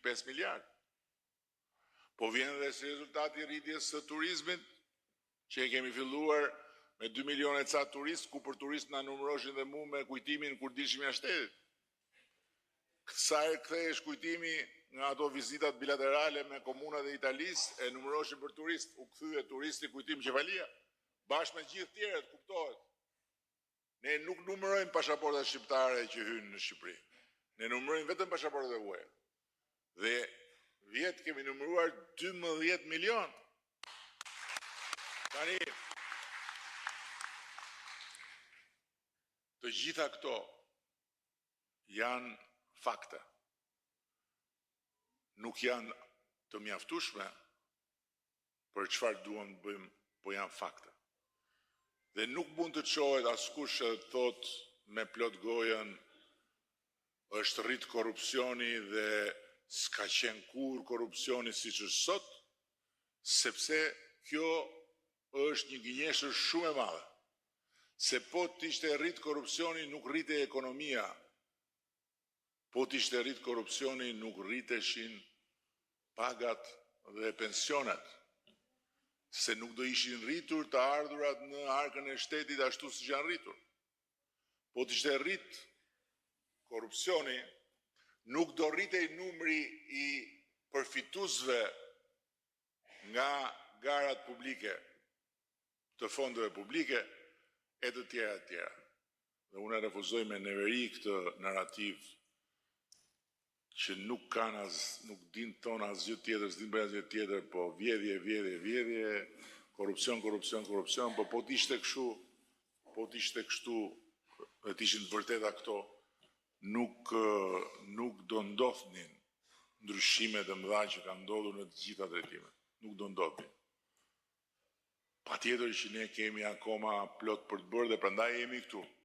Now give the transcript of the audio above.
2.5 miliard. Po vjen edhe si rezultati i rritjes së turizmit, që e kemi filluar me 2 milion e ca turist, ku për turist na numëroshin dhe mu me kujtimin kur dilshim jashtë shtetit. Sa herë kthehesh kujtimi nga ato vizitat bilaterale me komunat e Italisë, e numëroshin për turist, u kthye turisti kujtim Qefalia, bashkë me gjithë tjerët, kuptohet. Ne nuk numërojmë pasaportat shqiptare që hynë në Shqipëri. Ne numërojmë vetëm pasaportat e UE. Dhe vjetë kemi numëruar 12 milion. Tani, të gjitha këto janë fakte. Nuk janë të mjaftueshme për çfarë duam të bëjmë, po janë fakte. Dhe nuk mund të çohet askush që thot me plot gojën është rrit korrupsioni dhe s'ka qenë kur korrupsioni siç është sot, sepse kjo është një gënjeshtër shumë e madhe. Se po t'ishte rrit korrupsioni nuk rrite ekonomia. Po t'ishte rrit korrupsioni nuk rriteshin pagat dhe pensionet. Se nuk do ishin rritur të ardhurat në arkën e shtetit ashtu siç janë rritur. Po t'ishte rrit korrupsioni, nuk do rritej numri i përfituesve nga garat publike, të fondeve publike, e të tjera të tjera. Dhe unë refuzoj me neveri këtë narrativ që nuk kanë nuk din ton asgjë tjetër, s'din bëj asgjë tjetër, po vjedhje, korrupsion, po t'ishte kështu, dhe t'ishin të vërteta këto, nuk do ndodhnin ndryshimet e mëdha që kanë ndodhur në të gjitha drejtimet. Nuk do ndodhnin. Patjetër që ne kemi akoma plot për të bërë dhe prandaj jemi këtu.